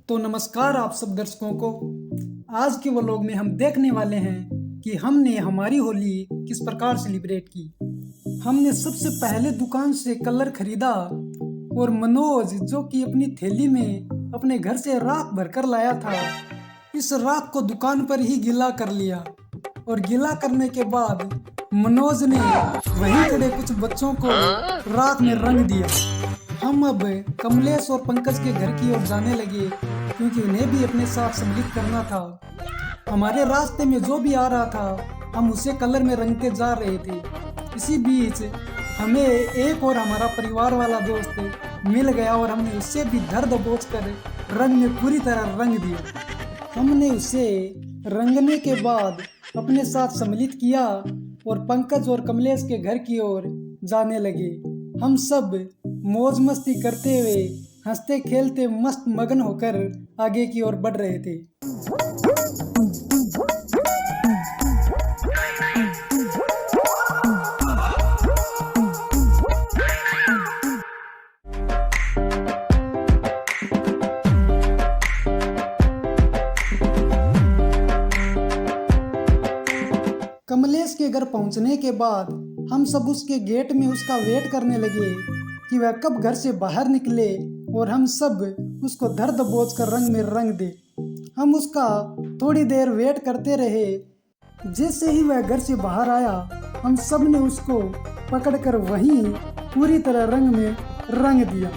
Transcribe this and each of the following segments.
तो नमस्कार आप सब दर्शकों को। आज के व्लॉग में हम देखने वाले हैं कि हमने हमारी होली किस प्रकार सेलिब्रेट की। हमने सबसे पहले दुकान से कलर खरीदा और मनोज जो कि अपनी थैली में अपने घर से राख भरकर लाया था, इस राख को दुकान पर ही गीला कर लिया और गीला करने के बाद मनोज ने वहीं खड़े कुछ बच्चों को राख में रंग दिया। हम अब कमलेश और पंकज के घर की ओर जाने लगे क्योंकि उन्हें भी अपने साथ सम्मिलित करना था। हमारे रास्ते में जो भी आ रहा था हम उसे कलर में रंगते जा रहे थे। इसी बीच हमें एक और हमारा परिवार वाला दोस्त मिल गया और हमने उससे भी धर दबोच कर रंग में पूरी तरह रंग दिया। हमने उसे रंगने के बाद अपने साथ सम्मिलित किया और पंकज और कमलेश के घर की ओर जाने लगे। हम सब मौज मस्ती करते हुए हंसते खेलते मस्त मगन होकर आगे की ओर बढ़ रहे थे। कमलेश के घर पहुंचने के बाद हम सब उसके गेट में उसका वेट करने लगे कि वह कब घर से बाहर निकले और हम सब उसको धर दबोच कर रंग में रंग दे। हम उसका थोड़ी देर वेट करते रहे। जैसे ही वह घर से बाहर आया हम सब ने उसको पकड़कर वहीं पूरी तरह रंग में रंग दिया।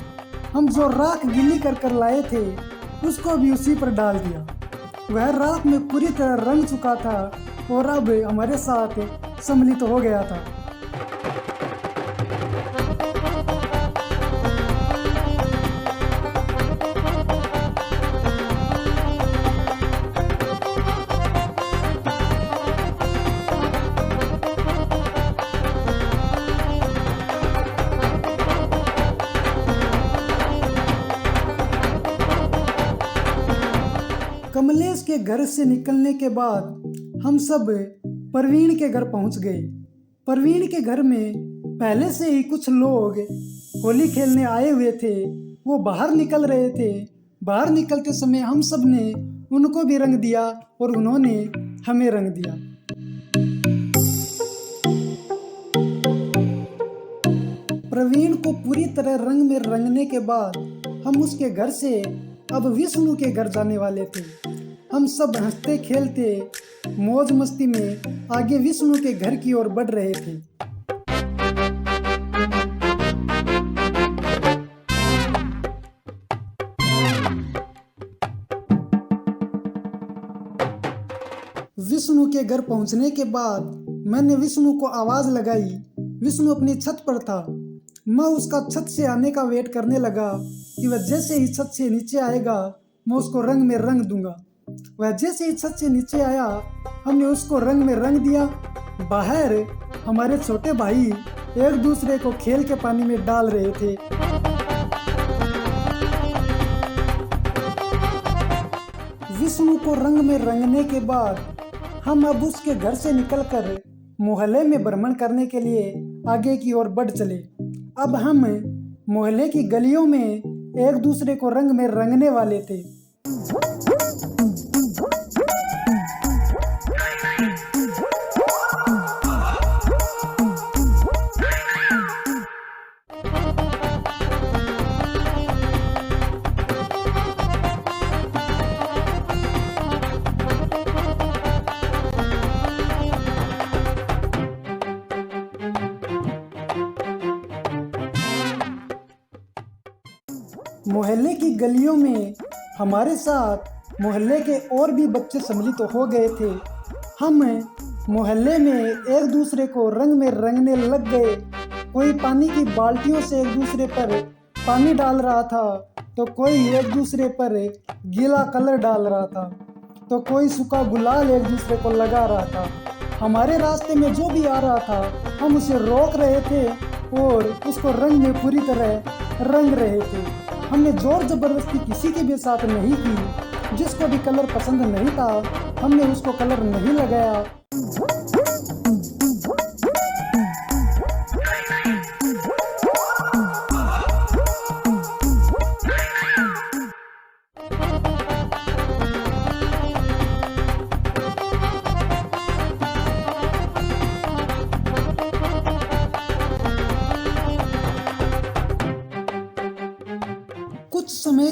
हम जो राख गीली कर कर लाए थे उसको भी उसी पर डाल दिया। वह राख में पूरी तरह रंग चुका था और अब हमारे साथ सम्मिलित हो गया था। कमलेश के घर से निकलने के बाद हम सब प्रवीण के घर पहुंच गए। प्रवीण के घर में पहले से ही कुछ लोग होली खेलने आए हुए थे, वो बाहर निकल रहे थे। बाहर निकलते समय हम सब ने उनको भी रंग दिया और उन्होंने हमें रंग दिया। प्रवीण को पूरी तरह रंग में रंगने के बाद हम उसके घर से अब विष्णु के घर जाने वाले थे। हम सब हंसते खेलते मौज मस्ती में आगे विष्णु के घर की ओर बढ़ रहे थे। विष्णु के घर पहुंचने के बाद मैंने विष्णु को आवाज लगाई। विष्णु अपनी छत पर था। मैं उसका छत से आने का वेट करने लगा कि वह जैसे ही छत से नीचे आएगा मैं उसको रंग में रंग दूंगा। वह जैसे ही छत से नीचे आया हमने उसको रंग में रंग दिया। बाहर हमारे छोटे भाई एक दूसरे को खेल के पानी में डाल रहे थे। विष्णु को रंग में रंगने के बाद हम अब उसके घर से निकलकर मोहल्ले में भ्रमण करने के लिए आगे की ओर बढ़ चले। अब हम मोहल्ले की गलियों में एक दूसरे को रंग में रंगने वाले थे। मोहल्ले की गलियों में हमारे साथ मोहल्ले के और भी बच्चे सम्मिलित हो गए थे। हम मोहल्ले में एक दूसरे को रंग में रंगने लग गए। कोई पानी की बाल्टियों से एक दूसरे पर पानी डाल रहा था तो कोई एक दूसरे पर गीला कलर डाल रहा था तो कोई सूखा गुलाल एक दूसरे को लगा रहा था। हमारे रास्ते में जो भी आ रहा था हम उसे रोक रहे थे और उसको रंग में पूरी तरह रंग रहे थे। हमने जोर जबरदस्ती किसी के भी साथ नहीं की। जिसको भी कलर पसंद नहीं था हमने उसको कलर नहीं लगाया।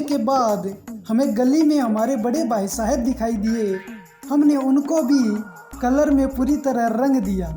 के बाद हमें गली में हमारे बड़े भाई साहब दिखाई दिए। हमने उनको भी कलर में पूरी तरह रंग दिया।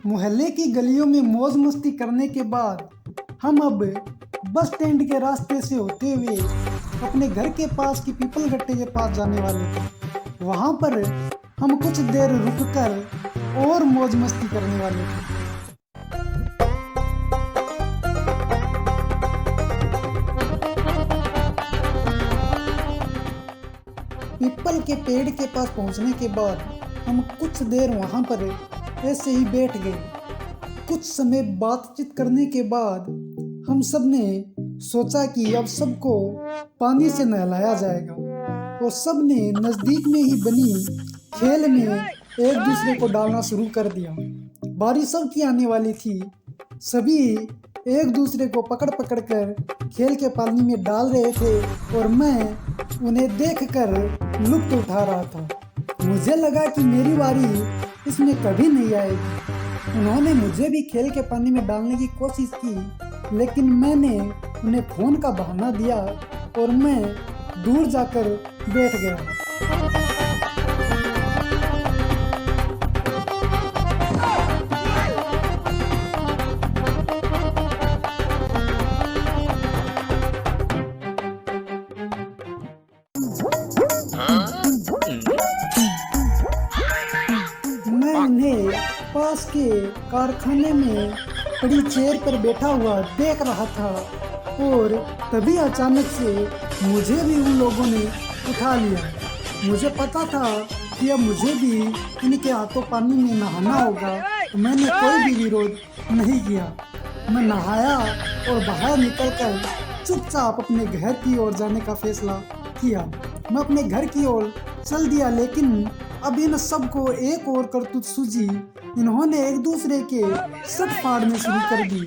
मोहल्ले की गलियों में मौज मस्ती करने के बाद हम अब बस स्टैंड के रास्ते से होते हुए अपने घर के पास की पीपल गट्टे के पास जाने वाले थे। वहाँ पर हम कुछ देर रुककर और मौज मस्ती करने वाले थे। पीपल के पेड़ के पास पहुँचने के बाद हम कुछ देर वहाँ पर ऐसे ही बैठ गए। कुछ समय बातचीत करने के बाद हम सब ने सोचा कि अब सबको पानी से नहलाया जाएगा और सब ने नज़दीक में ही बनी खेल में एक दूसरे को डालना शुरू कर दिया। बारी सबकी आने वाली थी। सभी एक दूसरे को पकड़ पकड़ कर खेल के पानी में डाल रहे थे और मैं उन्हें देखकर लुत्फ उठा रहा था। मुझे लगा कि मेरी बारी इसमें कभी नहीं आएगी। उन्होंने मुझे भी खेल के पानी में डालने की कोशिश की, लेकिन मैंने उन्हें फ़ोन का बहाना दिया और मैं दूर जाकर बैठ गया। मैं उन्हें पास के कारखाने में बड़ी चेयर पर बैठा हुआ देख रहा था और तभी अचानक से मुझे भी उन लोगों ने उठा लिया। मुझे पता था कि अब मुझे भी इनके हाथों पानी में नहाना होगा, तो मैंने कोई भी विरोध नहीं किया। मैं नहाया और बाहर निकलकर चुपचाप अपने घर की ओर जाने का फैसला किया। मैं अपने घर की ओर चल दिया, लेकिन अब इन सबको एक और करतूत सूझी। इन्होंने एक दूसरे के सर फाड़ने शुरू कर दी।